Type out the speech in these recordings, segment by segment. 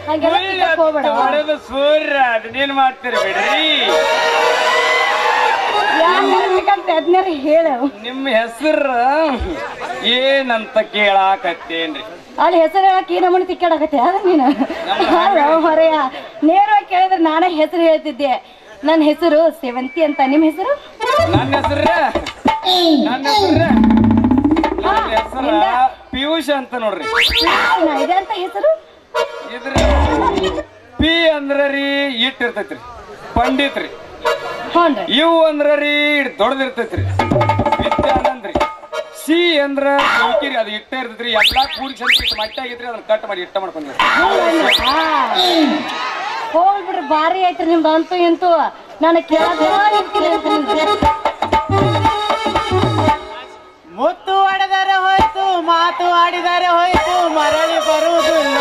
ಹೊಡೆದು ಸೂರ್ಯ ಅದನ್ನೇನ್ ಮಾಡ್ತೀರಿ ಬಿಡ್ರಿ. ಹೇಳ ನಿಮ್ಮ ಹೆಸರು ಏನಂತ ಕೇಳಾಕತ್ತೇನ್ರಿ? ಅಲ್ಲಿ ಹೆಸರು ಹೇಳಕ್ ಈ ನಮ್ಮನೆ ತಿಕ್ಕಾಡಕತ್ತೆ ಅದ ನೀನು ಹೊರೆಯ ನೇರವಾಗಿ ಕೇಳಿದ್ರೆ ನಾನೇ ಹೆಸರು ಹೇಳ್ತಿದ್ದೆ. ನನ್ನ ಹೆಸರು ಸೇವಂತಿ ಅಂತ. ನಿಮ್ಮ ಹೆಸರು? ನನ್ನ ಹೆಸರು ಪಿಯೂಷ್ ಅಂತ ನೋಡ್ರಿ. ಇದೆ ಅಂತ ಹೆಸರು? ಇದ್ರ ಪಿ ಅಂದ್ರ ರೀ ಇಟ್ ಇರ್ತೈತ್ರಿ, ಪಂಡಿತ್ ರೀ. ಇವು ಅಂದ್ರ ರೀ ದೊಡ್ಡದಿರ್ತೈತ್ರಿ, ವಿದ್ಯಾನಂದ್ ರೀ. ಸಿ ಅಂದ್ರ ಚೌಕಿರಿ, ಅದು ಇಟ್ಟ ಇರ್ತೈತ್ರಿ. ಎಲ್ಲಾ ಕೂಡಿ ಸ್ವಲ್ಪ ಮಟ್ಟ ಆಗಿತ್ರಿ, ಅದನ್ನ ಕಟ್ ಮಾಡಿ ಇಟ್ಟ ಮಾಡ್ಕೊಂಡ್ರಿ. ಹೋಗ್ಬಿಡ್ರಿ, ಭಾರಿ ಐತ್ರಿ ನಿಮ್ದು. ಅಂತೂ ಎಂತೂ ನಾನು ಮುತ್ತು ಆಡಿದರೆ ಹೋಯ್ತು, ಮಾತು ಆಡಿದರೆ ಹೋಯ್ತು, ಮರಳಿ ಬರುವುದಿಲ್ಲ.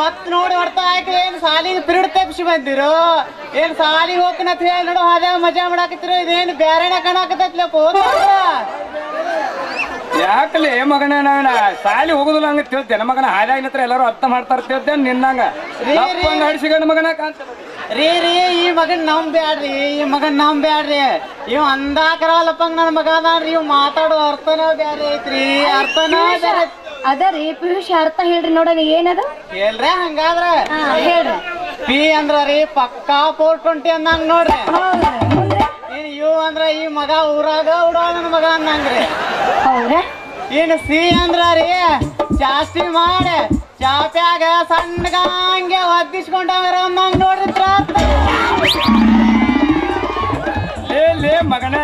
ಹೊತ್ತು ನೋಡಿ ಹೊಡ್ತಾ ಹಾಕಿ ಏನ್ ಸಾಲಿಗೆ ಪಿರಿಡ್ ತಪ್ಪಿಸಿ ಬಂದಿರು. ಏನ್ ಸಾಲಿಗೆ ಹೋಗ್ಕನತ್ ಹೇಳಿ ನೋಡು ಅದೇ ಮಜಾ ಮಾಡಾಕತ್ತಿರು. ಇದೇನು ಬ್ಯಾರೆನ ಕಾಣಕತ್ತೈತ್ಲಪ್ಪ. ಯಾಕಲಿ ಮಗನ ನಾವೇನ ಸಾಲಿ ಹೋಗುದಿಲ್ಲ ಹಂಗ ತಿಳ್ತೇನೆ ಮಗನ. ಹಾಲಿನತ್ರ ಎಲ್ಲರೂ ಅರ್ಥ ಮಾಡ್ತಾರ ತಿಳ್ತೇನೆ ನಿನ್ನಂಗ ಹಡಿಸಿಗಂಡ ಮಗನ ಕಾಣ್ತ ರೀ. ಈ ಮಗನ್ ನಮ್ ಬ್ಯಾಡ್ರಿ, ಈ ಮಗನ್ ನಮ್ ಬ್ಯಾಡ್ರಿ. ಇವ್ ಅಂದಾಕರಲ್ಲಪ್ಪಂಗ ನನ್ ಮಗ ಅದಾನ್ರಿ. ಇವ್ ಮಾತಾಡೋ ಅರ್ಥನ ಬ್ಯಾರೆ ಐತ್ರಿ, ಅರ್ಥನ ಬ್ಯಾರೆ ಅದರಿ. ಪಿಯೂಷ್ ಅರ್ಥ ಹೇಳ್ರಿ ನೋಡೋಣ, ಏನದ ಹೇಳ್ರಿ ಹಂಗಾದ್ರ? ಹೇಳ್ರಿ. ಪಿ ಅಂದ್ರ ರೀ ಪಕ್ಕಾ 420 ಅಂದಂಗ ನೋಡ್ರಿ. ಯು ಅಂದ್ರ ಈ ಮಗ ಊರಾಗ ಉಡೋ ನನ್ ಮಗ ಅನ್ನಂಗ್ರಿ. ಹೌದ್ರಾ? ಇನ್ನು ಸಿ ಅಂದ್ರ ರೀ ಜಾಸ್ತಿ ಮಾಡಿ ಚಾಪ್ಯಾಗ ಸಣ್ಣಗ ಹಂಗೆ ಒದ್ದಿಸ್ಕೊಂಡವ್ರ ಅನ್ನಂಗ ನೋಡ್ರಿ. ಲೇ ಮಗನ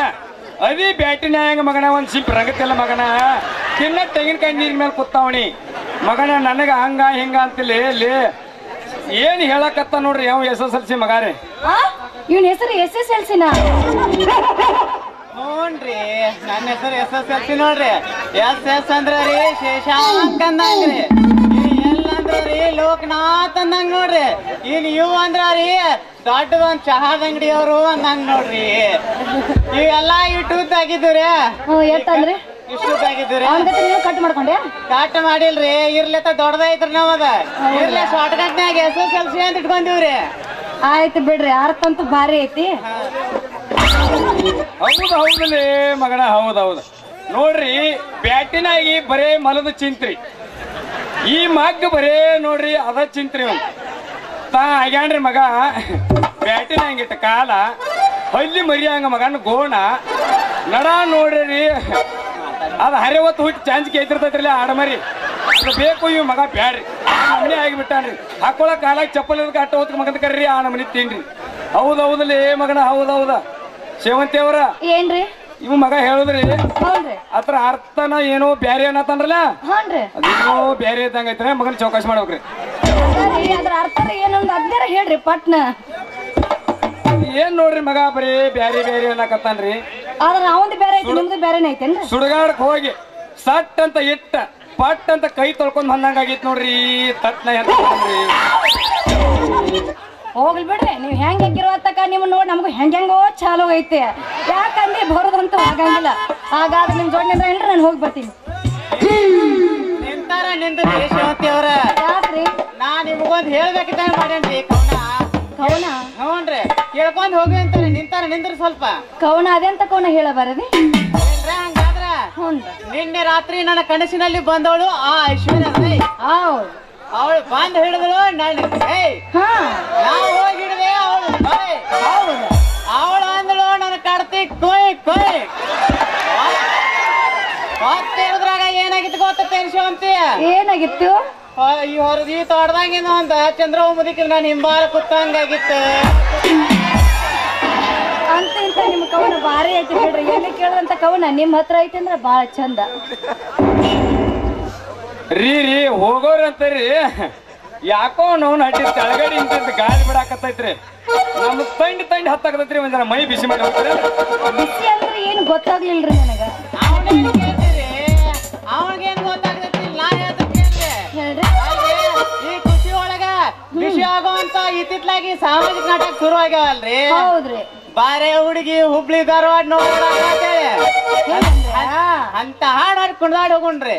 ಅದಿ ಬ್ಯಾಟಿನ ಹೆಂಗ ಮಗನ ಒಂದ್ ಸಿಪ್ ರಂಗತ್ತಿಲ್ಲ ಮಗನ. ತಿನ್ನ ತೆಂಗಿನಕಾಯಿ ನೀರ್ ಮೇಲೆ ಕೂತಾವಣಿ ಮಗನ. ನನಗ ಹಂಗ ಹಿಂಗ ಅಂತಿಲ್ಲ. ಲೇ ಏನ್ ಹೇಳಕತ್ತ ನೋಡ್ರಿ ಯಾವ SSLC ಮಗಾರಿ. ಇವನ್ ಹೆಸರು SSLC-ನ? ನೋಡ್ರಿ ನನ್ನ ಹೆಸರು SSLC ನೋಡ್ರಿ. SS ಅಂದ್ರ ರೀ ಶೇಷಾಂಕ್ ಅಂದಂಗ್ರಿ. ಎಲ್ ಅಂದ್ರ ರೀ ಲೋಕನಾಥ್ ಅಂದಂಗ ನೋಡ್ರಿ. ಇನ್ ಯು ಅಂದ್ರ ರೀ ದೊಡ್ಡ ಒಂದ್ ಚಹಾದ ಅಂಗಡಿಯವರು ಅಂದಂಗ ನೋಡ್ರಿ. ಇವೆಲ್ಲಾ ಇಟ್ಟುದ್ ಆಗಿದ್ರಿ. ಎಷ್ಟಂದ್ರಿ? ಇಷ್ಟುದ್ ಆಗಿದ್ರಿ. ಕಟ್ ಮಾಡ್ಕೊಂಡೆ? ಕಟ್ ಮಾಡಿಲ್ರಿ. ಇರ್ಲೆತ್ತ ದೊಡ್ಡದೈತ್ರಿ ನಾವದ. ಇರ್ಲಿ ಶಾರ್ಟ್ ಕಟ್ನ್ಯಾಗ SSLC ಅಂತ ಇಟ್ಕೊಂಡಿವ್ರಿ. ಆಯ್ತು ಬಿಡ್ರಿ, ಅರ್ಥ ಅಂತೂ ಭಾರಿ ಐತಿ. ಹೌದಲೇ ಮಗನ, ಹೌದೌದು ನೋಡ್ರಿ. ಬ್ಯಾಟಿನಾಗಿ ಬರೇ ಮಲದ ಚಿಂತ್ರಿ, ಈ ಮಗ್ಗ ಬರೇ ನೋಡ್ರಿ ಅದ ಚಿಂತ್ರಿ. ತಾ ಆಗ್ಯಾನ್ರಿ ಮಗ ಬ್ಯಾಟಿನ ಹಂಗಿಟ್ಟ ಕಾಲ ಹಳ್ಳಿ ಮರಿಯಂಗ ಮಗನ ಗೋಣ ನಡ ನೋಡ್ರಿ. ಅದ ಹರಿವತ್ತು ಹುಟ್ಟಿ ಚಾಂಚಿಕೆ ಐತಿರ್ತೈತ್ರಿ ಆಡಮರಿ. ಅದು ಬೇಕು ಇವ್ ಮಗ ಬ್ಯಾಡ್ರಿ, ನಮನೆ ಆಗಿಬಿಟ್ಟಾನ್ರಿ. ಹಾಕೊಳಕ್ ಕಾಲಾಗ ಚಪ್ಪಲ್ ಅಟ್ಟ ಹೊತ್ತು ಮಗನ ಕರ್ರಿ ಆ ನಮನಿ ತಿನ್ರಿ. ಹೌದೌದಲೇ ಮಗನ, ಹೌದೌದ. ಸೇವಂತಿ ಅವರ ಏನ್ರಿ ಇವ್ ಮಗ ಹೇಳುದ್ರಿ ಅದ್ರ ಅರ್ಥನ ಏನೋ ಬ್ಯಾರೆ ಅನ್ನತನ್ರಲ್ಲ, ಅದೇನೋ ಬ್ಯಾರೆ ಇದ್ದಂಗ ಐತ್ರಿ. ಮಗನ ಚೌಕಾಶ್ ಮಾಡ್ಬೇಕ್ರಿ. ಅದ್ರ ಅರ್ಥ ಏನಂದ್ ಅದ್ಯಾರ ಹೇಳ್ರಿ ಪಟ್ನ. ಏನ್ ನೋಡ್ರಿ ಮಗ ಬರೀ ಬ್ಯಾರೆ ಬ್ಯಾರೆ ಅನ್ನಕತ್ತಾನ್ರಿ. ಆದ್ರ ಅವಂದ್ ಬ್ಯಾರೆ ಐತಿ, ನಿಮ್ದು ಬ್ಯಾರೆನ ಐತೇನ್ರಿ? ಸುಡಗಾಡಕ್ ಹೋಗಿ ಸಟ್ ಅಂತ ಇಟ್ಟ ಪಟ್ ಅಂತ ಕೈ ತೊಳ್ಕೊಂಡ್ ಬಂದಂಗ ಆಗೈತ್ ನೋಡ್ರಿ. ತಟ್ನ ಎಂತ ಹೋಗ್ಲಿ ಬಿಡ್ರಿ, ನೀವ್ ಹೆಂಗ್ ಹೆಂಗಿರುವತ್ತಕ ನಿಮ್ ನೋಡಿ ನಮ್ಗೂ ಹೆಂಗೋ ಚಾಲು ಐತೆ. ಯಾಕಂದ್ರೆ ಬರೋದಂತೂ ಆಗಂಗಿಲ್ಲ. ಹಾಗಾದ್ರೆ ನಿಮ್ ಜೋಡಿ ನಿಂದ್ರ ಹೇಳ್ರಿ, ನಾನು ಹೋಗಿ ಬರ್ತೀನಿ. ನಿಂತಾರ ನಿಂದ್ರಿ ಸೇವಂತಿ ಅವ್ರ. ಯಾಕ್ರಿ? ನಾ ನಿಮ್ಗೊಂದ್ ಹೇಳ್ಬೇಕಿದ್ದ ಮಾಡೇನ್ರಿ. ಕವನ ಹ್ಞೂನ್ರಿ, ಕೇಳ್ಕೊಂಡ್ ಹೋಗಿ ಅಂತಾರೆ. ನಿಂತಾರ ನಿಂದ್ರಿ ಸ್ವಲ್ಪ. ಕವನ ಅದೆಂತ ಕವನ ಹೇಳಬಾರದಿ? ಹಂಗಾದ್ರ ನಿನ್ನೆ ರಾತ್ರಿ ನನ್ನ ಕನಸಿನಲ್ಲಿ ಬಂದವಳು ಆ ಐಶ್ವರ್ಯ. ಅವಳು ಬಂದ್ ಹಿಡಿದ್ರು ನಾನು ಹೋಗಿ ಹಿಡಿದೆ. ಅವಳು ಅಂದಳು ನನ್ನ ಕಡ್ತಿ ಕೊಯ್ ಕೊಯ್. ಮತ್ತೆ ಹಿಡಿದ್ರಾಗ ಏನಾಗಿತ್ತು ಗೊತ್ತ? ಟೆನ್ಷನ್ ಅಂತೀಯ ಏನಾಗಿತ್ತು? ಈ ಹೊರದಿ ತೋಟದಾಗಿನ ಒಂದ ಚಂದ್ರ ಮುದಿಕಿಲ್ ನಾನು ಹಿಂಬಾಲ ಕುತ್ತಂಗಾಗಿತ್ತು. ಅಂತ ಇಂತ ನಿಮ್ ಕವನ ಭಾರಿ ಐತಿ ಬಿಡ್ರಿ. ಎಲ್ಲಿ ಕೇಳಿದಂತ ಕವನ ನಿಮ್ ಹತ್ರ ಐತಿ ಅಂದ್ರ ಬಾಳ ಚಂದ. ರೀ ಹೋಗೋರಂತರಿ ಯಾಕೋ ನೋನ್ ಹಟ್ಟಿ ತೆಳಗಡಿ ಇಂತ ಗಾಳಿ ಬಿಡಾಕತ್ತೈತ್ರಿ. ನಮ್ ತಂಡಿ ಹತ್ತಾಕತೈತ್ರಿ. ಒಂದ್ ಮೈ ಬಿಸಿ ಮಾಡಿ ಹೋಗ್ತಾರೆ. ಬಿಸಿ ಅಂದ್ರೆ ಏನು ಗೊತ್ತಾಗ್ಲಿಲ್ರಿ ನನಗ. ಅವನೇನು ಕೇಳ್ತೀರಿ? ಅವನಿಗೇನು ಗೊತ್ತಾಗ್ತೈತಿ? ನಾ ಹೇಳ್ರಿ. ಈ ಖುಷಿ ಒಳಗ ಬಿಸಿ ಆಗೋಂತ ಇತ್ತಿತ್ಲಾಗಿ ಸಾಮಾಜಿಕ ನಾಟಕ ಶುರು ಆಗ್ಯಾವಲ್ರಿ. ಹೌದ್ರಿ. ಬಾರೆ ಹುಡುಗಿ ಹುಬ್ಳಿ ಧಾರವಾಡ ನೋಡೇಳಿ ಅಂತ ಹಾಡ್ ಕುಣ್ದಾಡ್ ಹೋಗುಣ್ರಿ.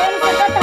ಏನ್ ಸಖತ್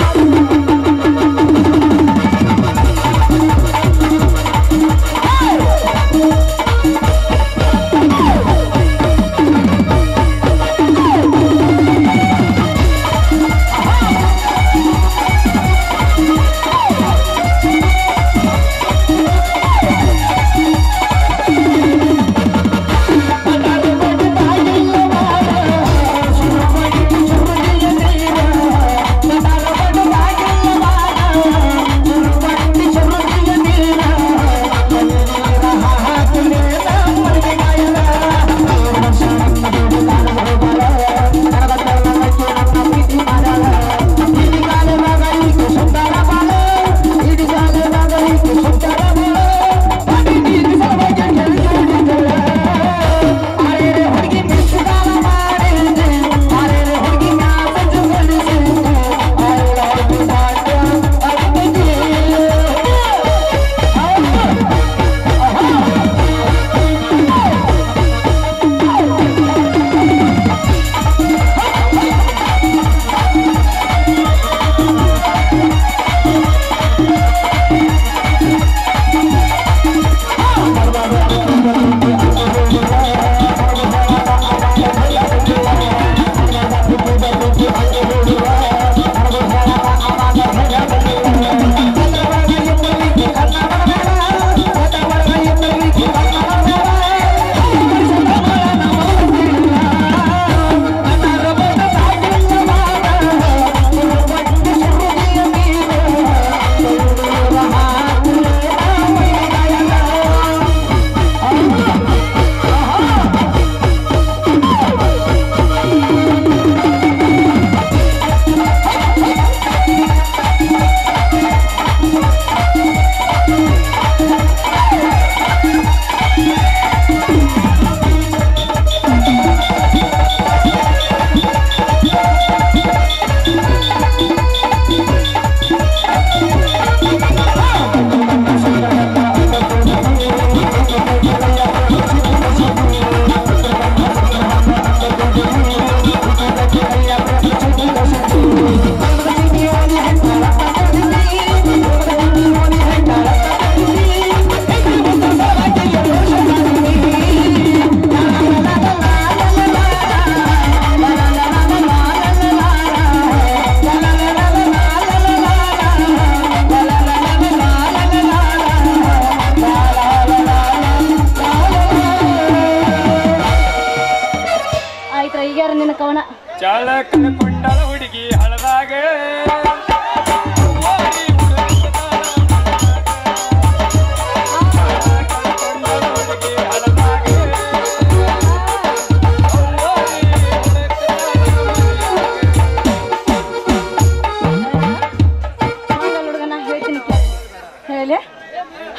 ಚಾಲಕನ ಕೊಂಡಳ ಹುಡುಗಿ ಹಳದಾಗ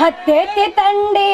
ಹತ್ತೇತಿ ತಂಡಿ